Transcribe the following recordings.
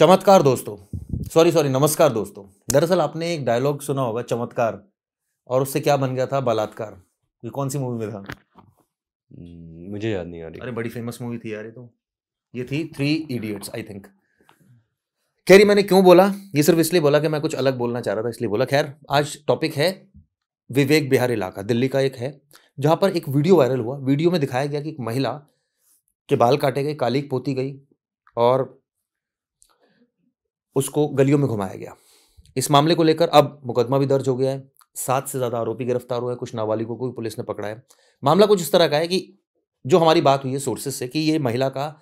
चमत्कार दोस्तों, सॉरी नमस्कार दोस्तों। दरअसल आपने एक डायलॉग सुना होगा चमत्कार, और उससे क्या बन गया था बलात्कार। ये कौन सी मूवी में था? मुझे याद नहीं आ रही। अरे बड़ी फेमस मूवी थी यार, ये थी थ्री इडियट्स आई थिंक। खैर, ये मैंने क्यों बोला, ये सिर्फ इसलिए बोला कि मैं कुछ अलग बोलना चाह रहा था, इसलिए बोला। खैर, आज टॉपिक है विवेक विहार इलाका, दिल्ली का एक है, जहां पर एक वीडियो वायरल हुआ। वीडियो में दिखाया गया कि एक महिला के बाल काटे गए, कालीक पोती गई और उसको गलियों में घुमाया गया। इस मामले को लेकर अब मुकदमा भी दर्ज हो गया है। 7 से ज़्यादा आरोपी गिरफ्तार हुए हैं, कुछ नाबालिगों को भी पुलिस ने पकड़ा है। मामला कुछ इस तरह का है कि जो हमारी बात हुई है सोर्सेस से, कि ये महिला का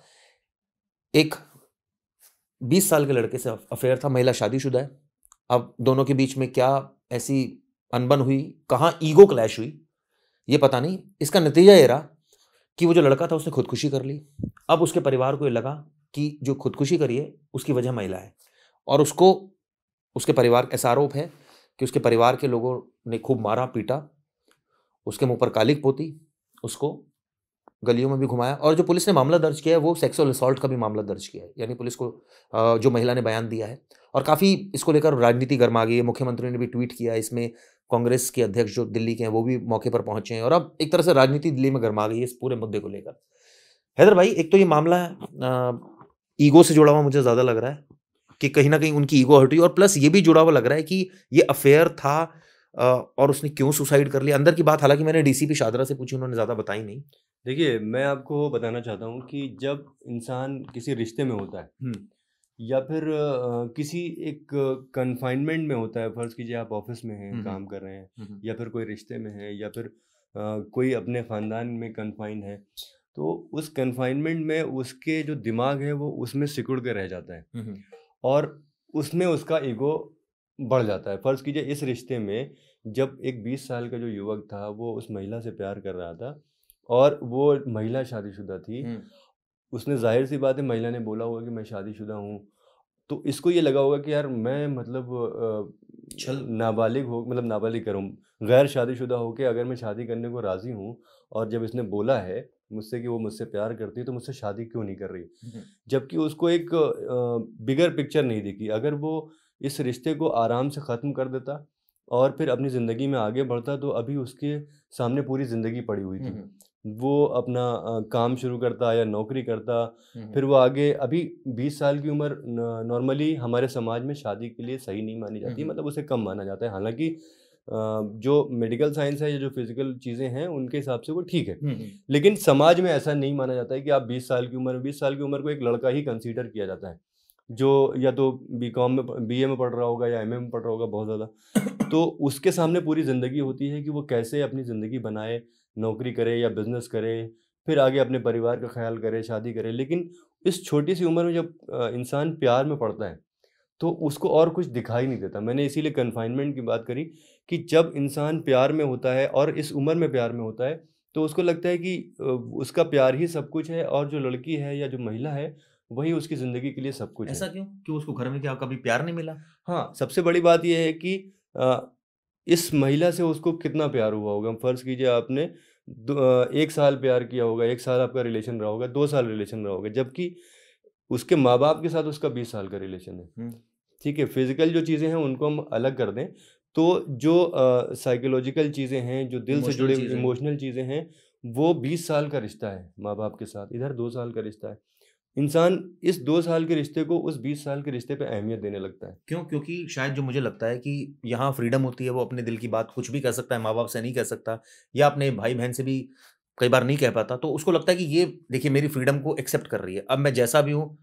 एक 20 साल के लड़के से अफेयर था। महिला शादीशुदा है। अब दोनों के बीच में क्या ऐसी अनबन हुई, कहाँ ईगो क्लैश हुई, ये पता नहीं। इसका नतीजा ये रहा कि वो जो लड़का था उसने खुदकुशी कर ली। अब उसके परिवार को ये लगा कि जो खुदकुशी करी है उसकी वजह महिला है, और उसको उसके परिवार, ऐसा आरोप है कि उसके परिवार के लोगों ने खूब मारा पीटा, उसके मुंह पर कालिक पोती, उसको गलियों में भी घुमाया। और जो पुलिस ने मामला दर्ज किया है वो सेक्सुअल असॉल्ट का भी मामला दर्ज किया है। यानी पुलिस को जो महिला ने बयान दिया है, और काफ़ी इसको लेकर राजनीति गर्मा गई है। मुख्यमंत्री ने भी ट्वीट किया है इसमें। कांग्रेस के अध्यक्ष जो दिल्ली के हैं वो भी मौके पर पहुंचे हैं, और अब एक तरह से राजनीति दिल्ली में गर्मा गई है इस पूरे मुद्दे को लेकर। हैदर भाई, एक तो ये मामला ईगो से जुड़ा हुआ मुझे ज़्यादा लग रहा है, कि कहीं न कहीं उनकी ईगो हर्ट हुई, और प्लस ये भी जुड़ा हुआ लग रहा है कि ये अफेयर था, और उसने क्यों सुसाइड कर लिया। अंदर की बात हालाँकि मैंने डीसीपी शादरा से पूछी, उन्होंने ज़्यादा बताई नहीं। देखिए, मैं आपको बताना चाहता हूँ कि जब इंसान किसी रिश्ते में होता है हुँ, या फिर किसी एक कन्फाइनमेंट में होता है, फ़र्ज़ कीजिए आप ऑफ़िस में हैं, हुँ, हुँ, काम कर रहे हैं, हुँ, हुँ, या फिर कोई रिश्ते में हैं, या फिर कोई अपने ख़ानदान में कन्फाइन है, तो उस कन्फाइनमेंट में उसके जो दिमाग है वो उसमें सिकुड़ के रह जाता है, हुँ, हुँ, और उसमें उसका ईगो बढ़ जाता है। फ़र्ज़ कीजिए इस रिश्ते में जब एक 20 साल का जो युवक था वो उस महिला से प्यार कर रहा था, और वो महिला शादीशुदा थी। हुँ, उसने ज़ाहिर-सी बात है, महिला ने बोला होगा कि मैं शादीशुदा हूँ, तो इसको ये लगा होगा कि यार मैं मतलब छल। नाबालिग हो, मतलब नाबालिग कह रहा हूँ, गैर शादीशुदा होके अगर मैं शादी करने को राज़ी हूँ, और जब इसने बोला है मुझसे कि वो मुझसे प्यार करती है, तो मुझसे शादी क्यों नहीं कर रही? हुँ, हुँ, जबकि उसको एक बिगर पिक्चर नहीं दिखी। अगर वो इस रिश्ते को आराम से ख़त्म कर देता और फिर अपनी ज़िंदगी में आगे बढ़ता, तो अभी उसके सामने पूरी ज़िंदगी पड़ी हुई हुँ, थी। हुँ, वो अपना काम शुरू करता या नौकरी करता, हुँ, हुँ, फिर वो आगे अभी 20 साल की उम्र नॉर्मली हमारे समाज में शादी के लिए सही नहीं मानी हुँ, जाती, हुँ, मतलब उसे कम माना जाता है। हालाँकि जो मेडिकल साइंस है या जो फ़िज़िकल चीज़ें हैं, उनके हिसाब से वो ठीक है। हुँ, हुँ, लेकिन समाज में ऐसा नहीं माना जाता है कि आप 20 साल की उम्र में, 20 साल की उम्र को एक लड़का ही कंसीडर किया जाता है, जो या तो बीकॉम में बीए में पढ़ रहा होगा या एमए में पढ़ रहा होगा बहुत ज़्यादा। तो उसके सामने पूरी ज़िंदगी होती है कि वो कैसे अपनी ज़िंदगी बनाए, नौकरी करे या बिज़नेस करे, फिर आगे अपने परिवार का ख़्याल करे, शादी करे। लेकिन इस छोटी-सी उम्र में जब इंसान प्यार में पड़ता है, तो उसको और कुछ दिखाई नहीं देता। मैंने इसीलिए कन्फाइनमेंट की बात करी कि जब इंसान प्यार में होता है और इस उम्र में प्यार में होता है, तो उसको लगता है कि उसका प्यार ही सब कुछ है, और जो लड़की है या जो महिला है, वही उसकी ज़िंदगी के लिए सब कुछ है। ऐसा क्यों? क्यों उसको घर में क्या कभी प्यार नहीं मिला? हाँ, सबसे बड़ी बात ये है कि इस महिला से उसको कितना प्यार हुआ होगा। फ़र्ज़ कीजिए आपने 1 साल प्यार किया होगा, 1 साल आपका रिलेशन रहा होगा, 2 साल रिलेशन रहा होगा, जबकि उसके माँ-बाप के साथ उसका 20 साल का रिलेशन है। हुँ, ठीक है, फ़िज़िकल जो चीज़ें हैं उनको हम अलग कर दें, तो जो साइकोलॉजिकल चीज़ें हैं, जो दिल से इमोशनल जुड़े चीज़ें। इमोशनल चीज़ें हैं, वो 20 साल का रिश्ता है माँ-बाप के साथ, इधर 2 साल का रिश्ता है। इंसान इस 2 साल के रिश्ते को उस 20 साल के रिश्ते पे अहमियत देने लगता है। क्यों? क्योंकि शायद जो मुझे लगता है कि यहाँ फ्रीडम होती है, वो अपने दिल की बात कुछ भी कह सकता है, माँ-बाप से नहीं कह सकता, या अपने भाई-बहन से भी कई बार नहीं कह पाता। तो उसको लगता है कि ये देखिए मेरी फ्रीडम को एक्सेप्ट कर रही है। अब मैं जैसा भी हूँ,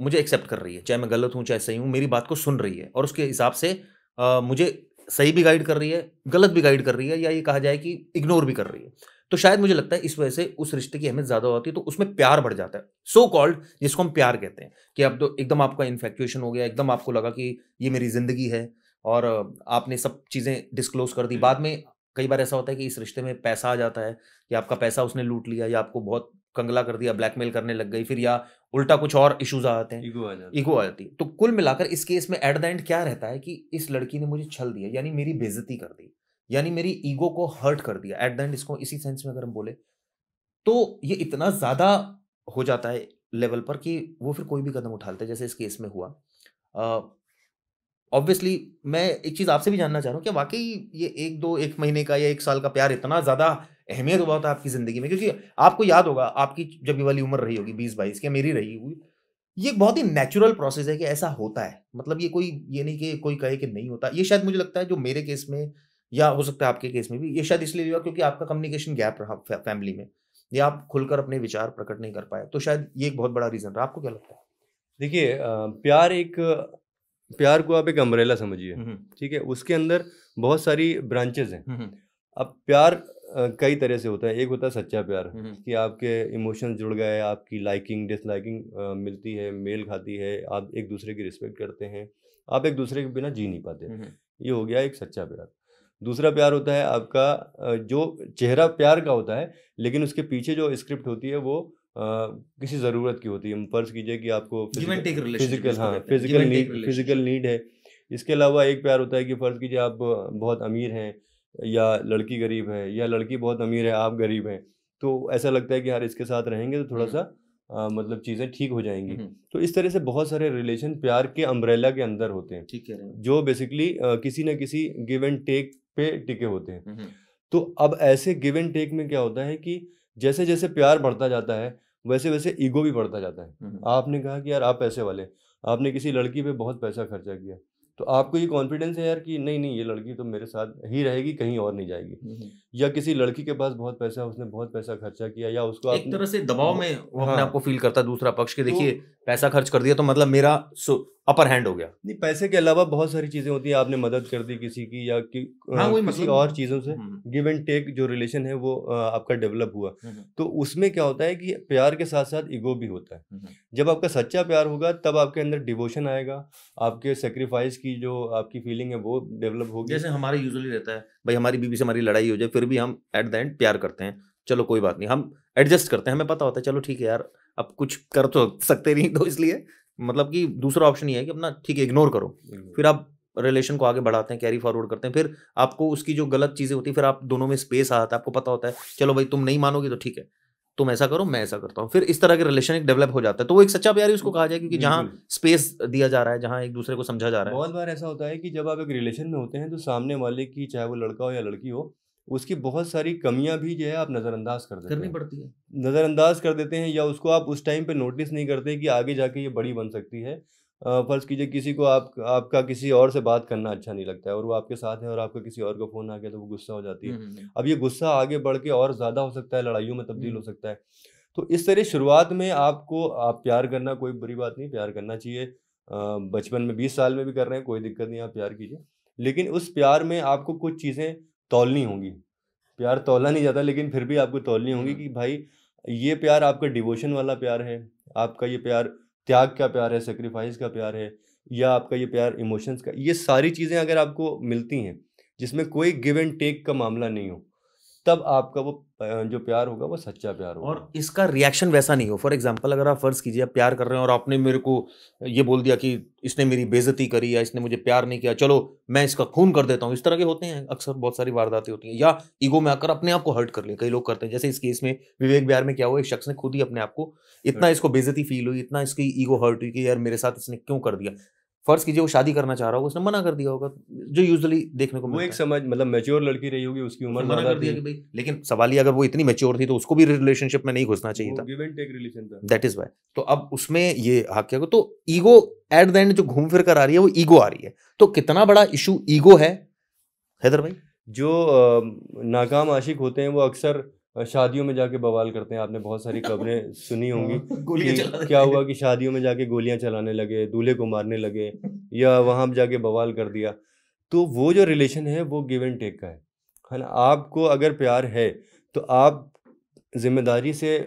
मुझे एक्सेप्ट कर रही है। चाहे मैं गलत हूँ, चाहे सही हूँ, मेरी बात को सुन रही है, और उसके हिसाब से मुझे सही भी गाइड कर रही है, गलत भी गाइड कर रही है, या ये कहा जाए कि इग्नोर भी कर रही है। तो शायद मुझे लगता है इस वजह से उस रिश्ते की अहमियत ज़्यादा होती है, तो उसमें प्यार बढ़ जाता है। सो कॉल्ड, जिसको हम प्यार कहते हैं, कि अब तो एकदम आपका इन्फैक्चुएशन हो गया, एकदम आपको लगा कि ये मेरी ज़िंदगी है, और आपने सब चीज़ें डिस्क्लोज़ कर दी। बाद में कई बार ऐसा होता है कि इस रिश्ते में पैसा आ जाता है, कि आपका पैसा उसने लूट लिया, या आपको बहुत कंगला कर दिया, ब्लैकमेल करने लग गई, फिर या उल्टा कुछ और इश्यूज़ आ जाते हैं, ईगो आ जाता ईगो है। आ जाती है। तो कुल मिलाकर इस केस में एट द एंड क्या रहता है कि इस लड़की ने मुझे छल दिया, यानी मेरी बेइज़्ज़ती कर दी, यानी मेरी ईगो को हर्ट कर दिया। एट द एंड इसको इसी सेंस में अगर हम बोले, तो ये इतना ज़्यादा हो जाता है लेवल पर कि वो फिर कोई भी कदम उठा लेते हैं, जैसे इस केस में हुआ। ऑब्वियसली मैं एक चीज़ आपसे भी जानना चाह रहा हूँ, क्या वाक़ई ये 1 महीने का या 1 साल का प्यार इतना ज़्यादा अहमियत हुआ था आपकी ज़िंदगी में? क्योंकि आपको याद होगा आपकी जब ये वाली उम्र रही होगी 20-22 की, या मेरी रही हुई, ये एक बहुत ही नेचुरल प्रोसेस है कि ऐसा होता है। मतलब ये नहीं कि कोई कहे कि नहीं होता। ये शायद मुझे लगता है जो मेरे केस में या हो सकता है आपके केस में भी, ये शायद इसलिए हुआ क्योंकि आपका कम्युनिकेशन गैप रहा फैमिली में, या आप खुलकर अपने विचार प्रकट नहीं कर पाए। तो शायद ये एक बहुत बड़ा रीज़न रहा। आपको क्या लगता है? देखिए प्यार को आप एक अम्ब्रेला समझिए, हुँ, हुँ। ठीक है? उसके अंदर बहुत सारी ब्रांचेज़ हैं। हुँ, हुँ। अब प्यार कई तरह से होता है। एक होता है सच्चा प्यार हुँ, हुँ। कि आपके इमोशंस जुड़ गए, आपकी लाइकिंग, डिसलाइकिंग मिलती है, मेल खाती है, आप एक-दूसरे की रिस्पेक्ट करते हैं, आप एक-दूसरे के बिना जी नहीं पाते। हुँ, हुँ। ये हो गया एक सच्चा प्यार। दूसरा प्यार होता है आपका जो चेहरा प्यार का होता है, लेकिन उसके पीछे जो स्क्रिप्ट होती है वो किसी ज़रूरत की होती है। फ़र्ज़ कीजिए कि आपको give and take relationship physical जिसको हाँ, कहते हैं, give and take physical relationship. Need है। इसके अलावा एक प्यार होता है कि फ़र्ज़ कीजिए आप बहुत अमीर हैं या लड़की गरीब है या लड़की बहुत अमीर है, आप गरीब हैं। तो ऐसा लगता है कि यार इसके साथ रहेंगे तो हुँ, थोड़ा-सा मतलब चीज़ें ठीक हो जाएँगी। हुँ, हुँ। तो इस तरह से बहुत सारे रिलेशन प्यार के अम्ब्रेला के अंदर होते हैं, ठीक कह रहे हैं। जो बेसिकली किसी न किसी गिव एंड टेक पे टिके होते हैं। हुँ, हुँ। तो अब ऐसे गिव एंड टेक में क्या होता है कि जैसे-जैसे प्यार बढ़ता जाता है, वैसे-वैसे ईगो भी बढ़ता जाता है। हुँ, हुँ। आपने कहा कि यार आप पैसे वाले, आपने किसी लड़की पे बहुत पैसा खर्चा किया, तो आपको ये कॉन्फिडेंस है यार कि नहीं, ये लड़की तो मेरे साथ ही रहेगी, कहीं और नहीं जाएगी। हुँ, हुँ। या किसी लड़की के पास बहुत पैसा है, उसने बहुत पैसा खर्चा किया या उसको एक आपने तरह से दबाव ब में वो अपने आप को हाँ, फ़ील करता है दूसरा पक्ष कि तो देखिए पैसा खर्च कर दिया तो मतलब मेरा अपर हैंड हो गया। नहीं, पैसे के अलावा बहुत सारी चीज़ें होती हैं, आपने मदद कर दी किसी की या हाँ, वही किसी मतलब और चीज़ों से हुँ, गिव एंड टेक जो रिलेशन है वो आपका डेवलप हुआ। हुँ, हुँ, तो उसमें क्या होता है कि प्यार के साथ-साथ ईगो भी होता है। हुँ, हुँ। जब आपका सच्चा प्यार होगा तब आपके अंदर डिवोशन आएगा, आपके सैक्रिफाइस की जो आपकी फीलिंग है वो डेवलप होगी। जैसे हमारा यूजुअली रहता है, भाई हमारी बीवी से हमारी लड़ाई हो जाए फिर भी हम एट द एंड प्यार करते हैं। चलो कोई बात नहीं, हम एडजस्ट करते हैं, हमें पता होता है चलो ठीक है यार, अब कुछ कर तो सकते नहीं तो इसलिए मतलब कि दूसरा ऑप्शन ये है कि अपना ठीक है इग्नोर करो। फिर आप रिलेशन को आगे बढ़ाते हैं, कैरी फॉरवर्ड करते हैं। फिर आपको उसकी जो गलत चीज़ें होती हैं, फिर आप दोनों में स्पेस आता है, आपको पता होता है, चलो भाई तुम नहीं मानोगे तो ठीक है, तुम ऐसा करो, मैं ऐसा करता हूँ। फिर इस तरह के रिलेशन एक डेवलप हो जाता है। तो वो एक सच्चा प्यार ही उसको कहा जाए क्योंकि जहाँ बिल्कुल। स्पेस दिया जा रहा है, जहाँ एक-दूसरे को समझा जा रहा है। बहुत बार ऐसा होता है कि जब आप एक रिलेशन में होते हैं तो सामने वाले की चाहे वो लड़का हो या लड़की हो, उसकी बहुत सारी कमियाँ भी जो है आप नज़रअंदाज कर देते करनी हैं। पड़ती है। नज़रअंदाज कर देते हैं या उसको आप उस टाइम पे नोटिस नहीं करते कि आगे जाके ये बड़ी बन सकती है। फ़र्ज़ कीजिए किसी को आपका किसी और से बात करना अच्छा नहीं लगता है और वो आपके साथ है और आपका किसी और का फ़ोन आ गया तो वो गुस्सा हो जाती हुँ, है। हुँ, हुँ। अब ये गुस्सा आगे बढ़ के और ज़्यादा हो सकता है, लड़ाइयों में तब्दील हो हुँ, सकता है। तो इस तरह शुरुआत में आप प्यार करना कोई बुरी बात नहीं, प्यार करना चाहिए। बचपन में 20 साल में भी कर रहे हैं, कोई दिक्कत नहीं, आप प्यार कीजिए। लेकिन उस प्यार में आपको कुछ चीज़ें तौलनी होंगी। प्यार तौला नहीं जाता लेकिन फिर भी आपको तौलनी होंगी हुँ। कि भाई ये प्यार आपका डिवोशन वाला प्यार है, आपका ये प्यार त्याग का प्यार है, सैक्रिफाइस का प्यार है या आपका ये प्यार इमोशंस का, ये सारी चीज़ें अगर आपको मिलती हैं, जिसमें कोई गिव एंड टेक का मामला नहीं हो, तब आपका वो जो प्यार होगा वो सच्चा प्यार होगा। और इसका रिएक्शन वैसा नहीं हो। फॉर एग्ज़ाम्पल अगर आप फ़र्ज़ कीजिए आप प्यार कर रहे हैं और आपने मेरे को ये बोल दिया कि इसने मेरी बेइज़्ज़ती करी या इसने मुझे प्यार नहीं किया, चलो मैं इसका खून कर देता हूँ। इस तरह के होते हैं अक्सर बहुत सारी वारदातें होती हैं या ईगो में आकर अपने आप को हर्ट कर लिया, कई लोग करते हैं। जैसे इस केस में विवेक विहार में क्या हुआ, एक शख्स ने खुद ही अपने आप को इतना इसको बेइज़्ज़ती फ़ील हुई, इतना इसकी ईगो हर्ट हुई कि यार मेरे साथ इसने क्यों कर दिया। फ़र्ज़ कीजिए वो शादी करना चाह रहा होगा, उसने मना कर दिया होगा, जो यूजुअली देखने को वो एक मिलता है। समझ मतलब मैच्योर लड़की रही होगी, उसकी उसने उम्र मना ज़्यादा कर दिया थी, कि भई, लेकिन सवाल ये अगर वो इतनी मैच्योर थी तो उसको भी रिलेशनशिप में नहीं घुसना चाहिए वो था। गिव एंड टेक रिलेशन था। That is why. तो अब उसमें ये क्या को तो ईगो एट द एंड जो घूम फिर कर आ रही है वो ईगो आ रही है। तो कितना बड़ा इश्यू ईगो है, हैदर भाई? जो नाकाम आशिक होते हैं वो अक्सर शादियों में जाके बवाल करते हैं। आपने बहुत सारी खबरें सुनी होंगी हाँ, गोलियाँ चला कि देते क्या हैं। हुआ कि शादियों में जाके गोलियां चलाने लगे, दूल्हे को मारने लगे या वहां जाके बवाल कर दिया। तो वो जो रिलेशन है वो गिव एंड टेक का है ना? आपको अगर प्यार है तो आप जिम्मेदारी से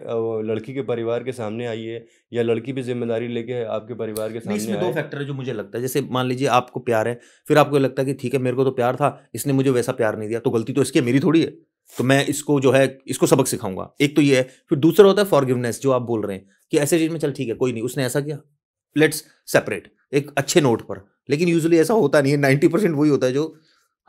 लड़की के परिवार के सामने आइए या लड़की भी जिम्मेदारी लेके आपके परिवार के नहीं, सामने इसमें 2 आए। फैक्टर है जो मुझे लगता है। जैसे मान लीजिए आपको प्यार है, फिर आपको ये लगता है कि ठीक है मेरे को तो प्यार था, इसने मुझे वैसा प्यार नहीं दिया, तो गलती तो इसकी है, मेरी थोड़ी है। तो मैं इसको जो है इसको सबक सिखाऊँगा। एक तो ये है, फिर दूसरा होता है फॉरगिवनेस जो आप बोल रहे हैं कि ऐसे चीज़ में चल ठीक है कोई नहीं, उसने ऐसा किया, लेट्स सेपरेट एक अच्छे नोट पर। लेकिन यूजुअली ऐसा होता नहीं है, 90% वही होता है जो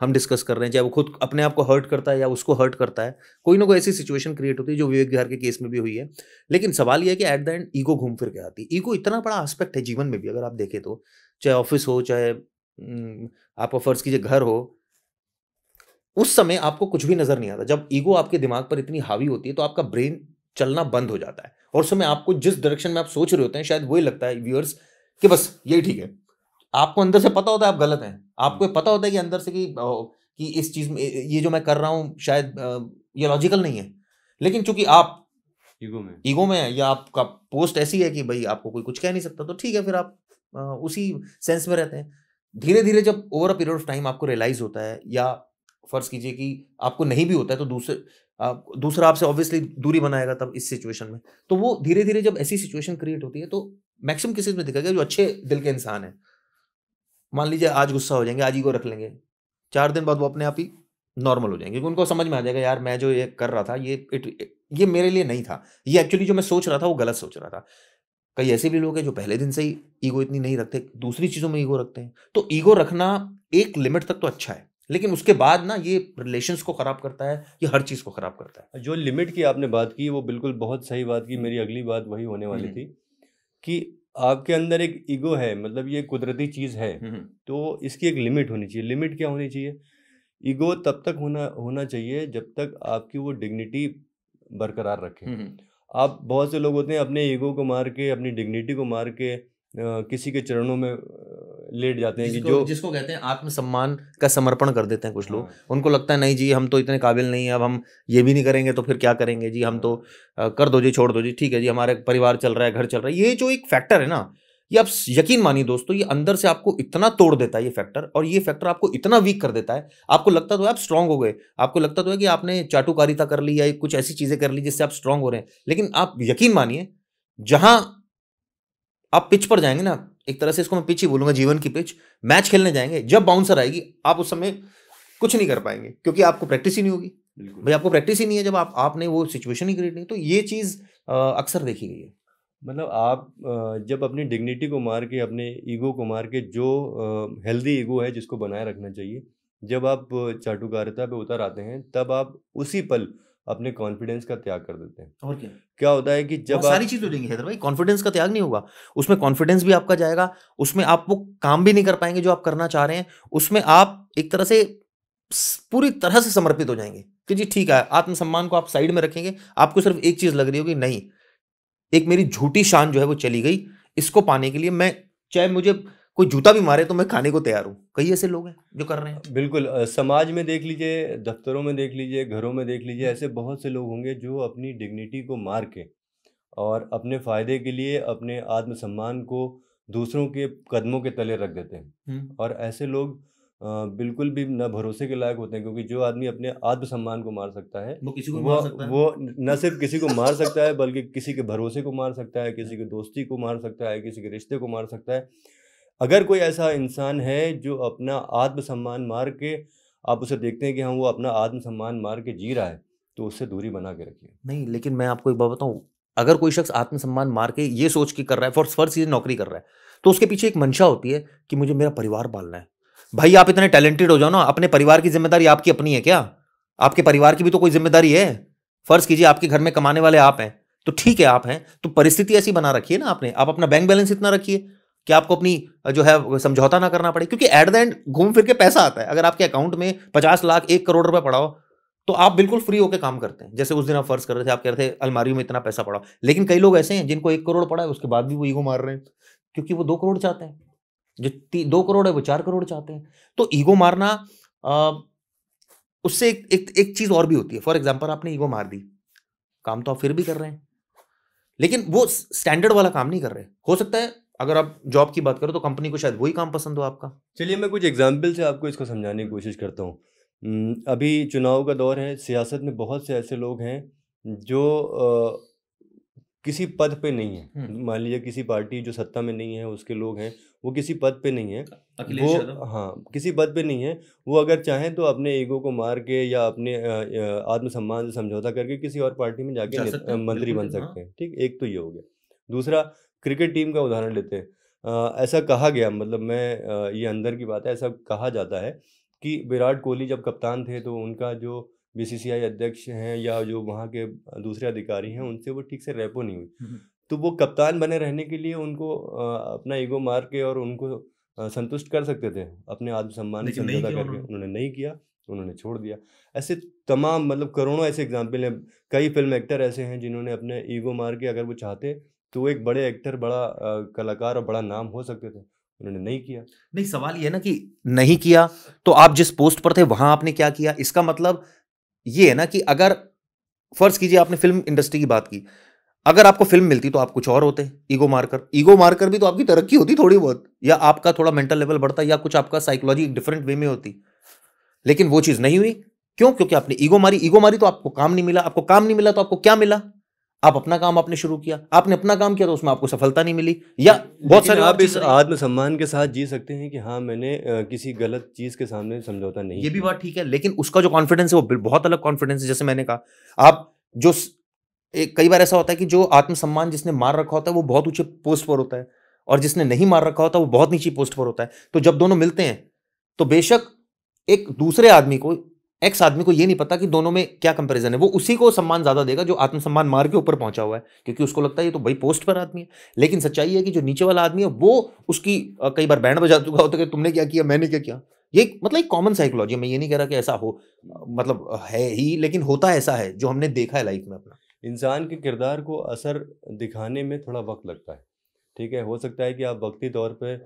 हम डिस्कस कर रहे हैं, चाहे वो खुद अपने आप को हर्ट करता है या उसको हर्ट करता है, कोई ना कोई ऐसी सिचुएशन क्रिएट होती है जो विवेक विहार के केस में भी हुई है। लेकिन सवाल ये है कि एट द एंड ईगो घूम फिर के आती है। ईगो इतना बड़ा एस्पेक्ट है जीवन में भी, अगर आप देखें तो, चाहे ऑफिस हो, चाहे आपका फर्ज कीजिए घर हो, उस समय आपको कुछ भी नजर नहीं आता। जब ईगो आपके दिमाग पर इतनी हावी होती है तो आपका ब्रेन चलना बंद हो जाता है, और उस समय आपको जिस डायरेक्शन में आप सोच रहे होते हैं शायद वही लगता है व्यूअर्स कि बस यही ठीक है। आपको अंदर से पता होता है आप गलत हैं, आपको पता होता है कि अंदर से कि इस चीज में ये जो मैं कर रहा हूं शायद ये लॉजिकल नहीं है, लेकिन चूंकि आप ईगो में है या आपका पोस्ट ऐसी है कि भाई आपको कोई कुछ कह नहीं सकता, तो ठीक है, फिर आप उसी सेंस में रहते हैं। धीरे धीरे जब over a period of time आपको रियलाइज होता है, या फर्ज कीजिए कि आपको नहीं भी होता है, तो दूसरा आपसे ऑब्वियसली दूरी बनाएगा तब इस सिचुएशन में। तो वो धीरे धीरे जब ऐसी सिचुएशन क्रिएट होती है तो मैक्सिमम केसेस में देखा गया जो अच्छे दिल के इंसान है, मान लीजिए आज गुस्सा हो जाएंगे, आज ईगो रख लेंगे, 4 दिन बाद वो अपने आप ही नॉर्मल हो जाएंगे, क्योंकि उनको समझ में आ जाएगा यार मैं जो ये कर रहा था ये मेरे लिए नहीं था, ये एक्चुअली जो मैं सोच रहा था वो गलत सोच रहा था। कई ऐसे भी लोग हैं जो पहले दिन से ही ईगो इतनी नहीं रखते, दूसरी चीजों में ईगो रखते हैं। तो ईगो रखना एक लिमिट तक तो अच्छा है, लेकिन उसके बाद ना ये रिलेशंस को खराब करता है, ये हर चीज को खराब करता है। जो लिमिट की आपने बात की वो बिल्कुल बहुत सही बात की। मेरी अगली बात वही होने वाली थी कि आपके अंदर एक ईगो है, मतलब ये कुदरती चीज़ है, तो इसकी एक लिमिट होनी चाहिए। लिमिट क्या होनी चाहिए? ईगो तब तक होना चाहिए जब तक आपकी वो डिग्निटी बरकरार रखे। आप बहुत से लोग होते हैं अपने ईगो को मार के, अपनी डिग्निटी को मार के किसी के चरणों में लेट जाते हैं कि जिसको कहते हैं आत्मसम्मान का समर्पण कर देते हैं कुछ लोग। उनको लगता है नहीं जी हम तो इतने काबिल नहीं है, अब हम ये भी नहीं करेंगे तो फिर क्या करेंगे जी, हम तो कर दो जी, छोड़ दो जी, ठीक है जी, हमारे परिवार चल रहा है, घर चल रहा है। ये जो एक फैक्टर है ना, ये आप यकीन मानिए दोस्तों, ये अंदर से आपको इतना तोड़ देता है ये फैक्टर, और ये फैक्टर आपको इतना वीक कर देता है। आपको लगता तो है आप स्ट्रांग हो गए, आपको लगता तो है कि आपने चाटुकारिता कर ली या कुछ ऐसी चीजें कर ली जिससे आप स्ट्रांग हो रहे हैं, लेकिन आप यकीन मानिए जहां आप पिच पर जाएंगे ना, एक तरह से इसको मैं पिच ही बोलूंगा, जीवन की पिच, मैच खेलने जाएंगे, जब बाउंसर आएगी आप उस समय कुछ नहीं कर पाएंगे, क्योंकि आपको प्रैक्टिस ही नहीं होगी। भाई आपको प्रैक्टिस ही नहीं है, जब आपने वो सिचुएशन ही क्रिएट नहीं। तो ये चीज अक्सर देखी गई है। मतलब आप जब अपनी डिग्निटी को मार के, अपने ईगो को मार के, जो हेल्दी ईगो है जिसको बनाए रखना चाहिए, जब आप चाटुकारिता पे उतर आते हैं तब आप उसी पल अपने कॉन्फिडेंस का त्याग कर देते हैं। और क्या होता है कि जब सारी चीज हो जाएंगी हैदर भाई, कॉन्फिडेंस का त्याग नहीं होगा, उसमें कॉन्फिडेंस भी आपका जाएगा, उसमें आप वो काम भी नहीं कर पाएंगे जो आप करना चाह रहे हैं, उसमें आप एक तरह से पूरी तरह से समर्पित हो जाएंगे कि जी ठीक है, आत्मसम्मान को आप साइड में रखेंगे, आपको सिर्फ एक चीज लग रही होगी, नहीं एक मेरी झूठी शान जो है वो चली गई, इसको पाने के लिए मैं चाहे मुझे कोई जूता भी मारे तो मैं खाने को तैयार हूं। कई ऐसे लोग हैं जो कर रहे हैं। बिल्कुल समाज में देख लीजिए, दफ्तरों में देख लीजिए, घरों में देख लीजिए, ऐसे बहुत से लोग होंगे जो अपनी डिग्निटी को मार के और अपने फ़ायदे के लिए अपने आत्मसम्मान को दूसरों के कदमों के तले रख देते हैं। और ऐसे लोग बिल्कुल भी न भरोसे के लायक होते हैं, क्योंकि जो आदमी अपने आत्मसम्मान को मार सकता है वो किसी को मार सकता है। वो न सिर्फ किसी को मार सकता है बल्कि किसी के भरोसे को मार सकता है, किसी की दोस्ती को मार सकता है, किसी के रिश्ते को मार सकता है। अगर कोई ऐसा इंसान है जो अपना आत्मसम्मान मार के, आप उसे देखते हैं कि हाँ वो अपना आत्मसम्मान मार के जी रहा है, तो उससे दूरी बना के रखिए। नहीं, लेकिन मैं आपको एक बात बताऊं, अगर कोई शख्स आत्मसम्मान मार के ये सोच के कर रहा है, फर्स्ट चीज नौकरी कर रहा है, तो उसके पीछे एक मंशा होती है कि मुझे मेरा परिवार पालना है। भाई आप इतने टैलेंटेड हो जाओ ना, अपने परिवार की जिम्मेदारी आपकी अपनी है क्या? आपके परिवार की भी तो कोई जिम्मेदारी है। फर्ज कीजिए आपके घर में कमाने वाले आप हैं, तो ठीक है आप हैं, तो परिस्थिति ऐसी बना रखी है ना आपने, आप अपना बैंक बैलेंस इतना रखिए कि आपको अपनी जो है समझौता ना करना पड़े, क्योंकि एट द एंड घूम फिर के पैसा आता है। अगर आपके अकाउंट में 50 लाख 1 करोड़ रुपए पड़ा हो तो आप बिल्कुल फ्री होकर काम करते हैं। जैसे उस दिन आप फर्ज कर रहे थे, आप कह रहे थे अलमारी में इतना पैसा पड़ा, लेकिन कई लोग ऐसे हैं जिनको 1 करोड़ पड़ा है उसके बाद भी वो ईगो मार रहे हैं, क्योंकि वो 2 करोड़ चाहते हैं, जो 2 करोड़ है वो 4 करोड़ चाहते हैं। तो ईगो मारना उससे एक चीज और भी होती है। फॉर एग्जाम्पल आपने ईगो मार दी, काम तो आप फिर भी कर रहे हैं, लेकिन वो स्टैंडर्ड वाला काम नहीं कर रहे। हो सकता है अगर आप जॉब की बात करो तो कंपनी को शायद वही काम पसंद हो आपका। चलिए मैं कुछ एग्जाम्पल से आपको इसको समझाने की कोशिश करता हूँ। अभी चुनाव का दौर है, सियासत में बहुत से ऐसे लोग हैं जो किसी पद पे नहीं है। मान लीजिए किसी पार्टी जो सत्ता में नहीं है उसके लोग हैं, वो किसी पद पे नहीं है, वो हाँ किसी पद पे नहीं है, वो अगर चाहें तो अपने ईगो को मार के या अपने आत्मसम्मान से समझौता करके किसी और पार्टी में जाके मंत्री बन सकते हैं। ठीक, एक तो ये हो गया। दूसरा, क्रिकेट टीम का उदाहरण लेते हैं। ऐसा कहा गया, मतलब मैं ये अंदर की बात है, ऐसा कहा जाता है कि विराट कोहली जब कप्तान थे तो उनका जो बीसीसीआई अध्यक्ष हैं या जो वहाँ के दूसरे अधिकारी हैं उनसे वो ठीक से रेपो नहीं हुई। तो वो कप्तान बने रहने के लिए उनको अपना ईगो मार के और उनको संतुष्ट कर सकते थे, अपने आत्मसम्मान से लेकिन नहीं समझौता किया करके। उन्होंने। उन्होंने नहीं किया, उन्होंने छोड़ दिया। ऐसे तमाम मतलब करोड़ों ऐसे एग्जाम्पल हैं। कई फिल्म एक्टर ऐसे हैं जिन्होंने अपने ईगो मार के अगर वो चाहते तो वो एक बड़े एक्टर, बड़ा कलाकार और बड़ा नाम हो सकते थे। उन्होंने नहीं किया। नहीं, सवाल ये है ना कि नहीं किया तो आप जिस पोस्ट पर थे वहां आपने क्या किया? इसका मतलब ये है ना कि अगर फर्ज कीजिए आपने फिल्म इंडस्ट्री की बात की, अगर आपको फिल्म मिलती तो आप कुछ और होते। ईगो मारकर भी तो आपकी तरक्की होती थोड़ी बहुत, या आपका थोड़ा मेंटल लेवल बढ़ता, या कुछ आपका साइकोलॉजी डिफरेंट वे में होती। लेकिन वो चीज नहीं हुई। क्यों? क्योंकि आपने ईगो मारी तो आपको काम नहीं मिला। आपको काम नहीं मिला तो आपको क्या मिला? आप अपना काम आपने शुरू किया, आपने अपना काम किया तो उसमें आपको सफलता नहीं मिली, या बहुत लेकिन सारे और आप इस चीजें रही। आत्मसम्मान के साथ जी सकते हैं कि हाँ, मैंने किसी गलत चीज़ के सामने समझौता नहीं ये भी किया। बात ठीक है, लेकिन उसका जो कॉन्फिडेंस है वो बहुत अलग कॉन्फिडेंस है। जैसे मैंने कहा, आप जो कई बार ऐसा होता है कि जो आत्मसम्मान जिसने मार रखा होता है वो बहुत ऊंचे पोस्ट पर होता है, और जिसने नहीं मार रखा होता है वो बहुत नीची पोस्ट पर होता है। तो जब दोनों मिलते हैं तो बेशक एक दूसरे आदमी को, एक्स आदमी को, ये नहीं पता कि दोनों में क्या कंपैरिजन है। वो उसी को सम्मान ज्यादा देगा जो आत्मसम्मान मार के ऊपर पहुंचा हुआ है, क्योंकि उसको लगता है ये तो भाई पोस्ट पर आदमी है। लेकिन सच्चाई है कि जो नीचे वाला आदमी है वो उसकी कई बार बैंड बजा चुका होता है कि तुमने क्या किया, मैंने क्या किया। ये मतलब एक कॉमन साइकोलॉजी है। मैं ये नहीं कह रहा कि ऐसा हो, मतलब है ही, लेकिन होता ऐसा है जो हमने देखा है लाइफ में अपना। इंसान के किरदार को असर दिखाने में थोड़ा वक्त लगता है। ठीक है, हो सकता है कि आप वक्ती तौर पे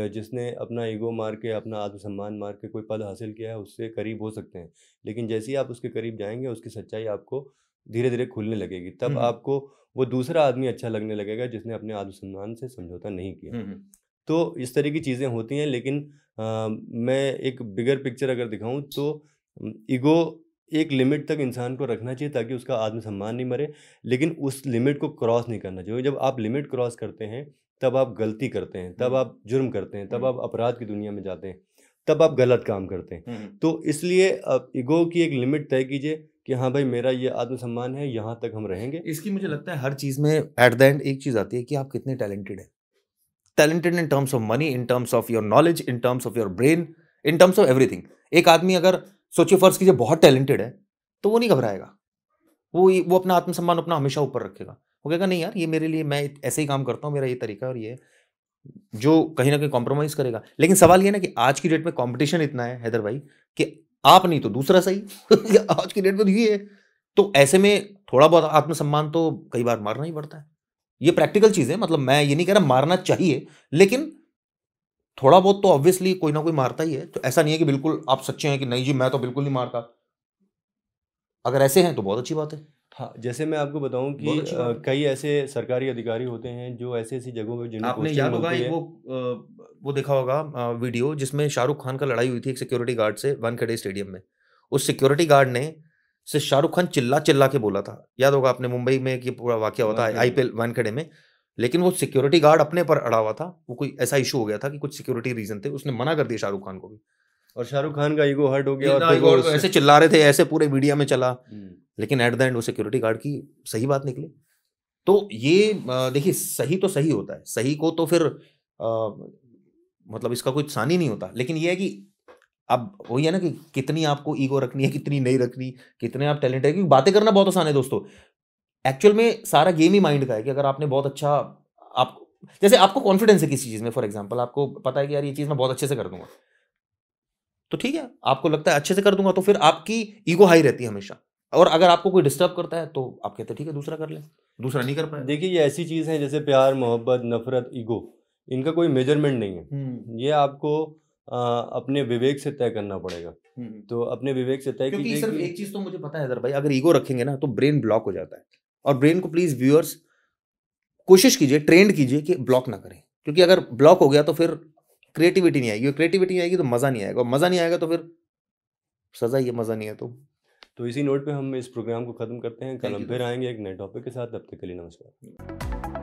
जिसने अपना ईगो मार के, अपना आत्मसम्मान मार के कोई पद हासिल किया है उससे करीब हो सकते हैं, लेकिन जैसे ही आप उसके करीब जाएंगे उसकी सच्चाई आपको धीरे धीरे खुलने लगेगी। तब आपको वो दूसरा आदमी अच्छा लगने लगेगा जिसने अपने आत्मसम्मान से समझौता नहीं किया। तो इस तरह की चीज़ें होती हैं, लेकिन मैं एक बिगर पिक्चर अगर दिखाऊं तो ईगो एक लिमिट तक इंसान को रखना चाहिए ताकि उसका आत्मसम्मान नहीं मरे, लेकिन उस लिमिट को क्रॉस नहीं करना चाहिए। जब आप लिमिट क्रॉस करते हैं तब आप गलती करते हैं, तब आप जुर्म करते हैं, तब आप अपराध की दुनिया में जाते हैं, तब आप गलत काम करते हैं। तो इसलिए ईगो की एक लिमिट तय कीजिए कि हाँ भाई, मेरा ये आत्मसम्मान है, यहाँ तक हम रहेंगे। इसकी मुझे लगता है हर चीज में एट द एंड एक चीज आती है कि आप कितने टैलेंटेड हैं। Talented in terms of money, in terms of your knowledge, in terms of your brain, in terms of everything. एक आदमी अगर सोचिए फर्ज कीजिए बहुत टैलेंटेड है तो वो नहीं घबराएगा। वो अपना आत्मसम्मान अपना हमेशा ऊपर रखेगा। वो कहेगा नहीं यार, ये मेरे लिए, मैं ऐसे ही काम करता हूँ, मेरा ये तरीका है, और ये जो कहीं ना कहीं कॉम्प्रोमाइज करेगा। लेकिन सवाल ये ना कि आज की डेट में कंपटीशन इतना है हैदर भाई कि आप नहीं तो दूसरा सही। आज की डेट में तो ये है। तो ऐसे में थोड़ा बहुत आत्मसम्मान तो कई बार मारना ही पड़ता है। ये प्रैक्टिकल चीज है। मतलब मैं ये नहीं कह रहा मारना चाहिए, लेकिन थोड़ा बहुत तो ऑब्वियसली कोई ना कोई मारता ही है। तो ऐसा नहीं है कि बिल्कुल आप सच्चे हैं कि नहीं जी मैं तो बिल्कुल नहीं मारता। अगर ऐसे हैं तो बहुत अच्छी बात है। हाँ, जैसे मैं आपको बताऊं कि बहुत अच्छी बात है। कई ऐसे सरकारी अधिकारी होते हैं जो ऐसी ऐसी जगहों पे जिन्हें आपने पोस्टिंग याद होगा मिलती एक है। वो देखा होगा वीडियो जिसमें शाहरुख खान का लड़ाई हुई थी एक सिक्योरिटी गार्ड से वानखेड़े स्टेडियम में। उस सिक्योरिटी गार्ड ने से शाहरुख खान चिल्ला चिल्ला के बोला था। याद होगा आपने, मुंबई में कि पूरा वाकया होता है वानखेड़े में। आईपीएल वानखेड़े में। लेकिन वो सिक्योरिटी गार्ड अपने पर अड़ा हुआ था। वो कोई ऐसा इशू हो गया था कि कुछ सिक्योरिटी रीजन थे, उसने मना कर दिया शाहरुख खान को भी। और शाहरुख खान का ईगो हर्ट हो गया ये और फिर वो उससे ऐसे चिल्ला रहे थे, ऐसे पूरे मीडिया में चला। हम्म, लेकिन एट द एंड वो सिक्योरिटी गार्ड की सही बात निकली। तो ये देखिए, सही तो सही होता है। सही को तो फिर मतलब इसका कोई सानी नहीं होता। लेकिन ये है कि अब वही है ना कि कितनी आपको ईगो रखनी है, कितनी नहीं रखनी, कितने आप टैलेंट है। क्योंकि बातें करना बहुत आसान है दोस्तों। एक्चुअल में सारा गेम ही माइंड का है कि अगर आपने बहुत अच्छा, आप जैसे आपको कॉन्फिडेंस है किसी चीज में, फॉर एग्जांपल आपको पता है कि यार ये चीज मैं बहुत अच्छे से कर दूंगा, तो ठीक है। आपको लगता है अच्छे से कर दूंगा तो फिर आपकी ईगो हाई रहती है हमेशा। और अगर आपको कोई डिस्टर्ब करता है तो आप कहते हैं ठीक है दूसरा कर ले। दूसरा नहीं कर पाया। देखिए, ये ऐसी चीज़ है जैसे प्यार, मोहब्बत, नफरत, ईगो, इनका कोई मेजरमेंट नहीं है। ये आपको अपने विवेक से तय करना पड़ेगा। तो अपने विवेक से तय क्योंकि कीजिए सिर्फ कि एक चीज तो मुझे पता है इधर भाई, अगर ईगो रखेंगे ना तो ब्रेन ब्लॉक हो जाता है। और ब्रेन को प्लीज व्यूअर्स कोशिश कीजिए, ट्रेंड कीजिए कि ब्लॉक ना करें। क्योंकि अगर ब्लॉक हो गया तो फिर क्रिएटिविटी नहीं आएगी। क्रिएटिविटी नहीं आएगी तो मजा नहीं आएगा, और मजा नहीं आएगा तो फिर सजा ही है, मजा नहीं है तो इसी नोट पे हम इस प्रोग्राम को ख़त्म करते हैं। कल थैंक हम यू फिर आएंगे एक नए टॉपिक के साथ। तब तक के लिए नमस्कार।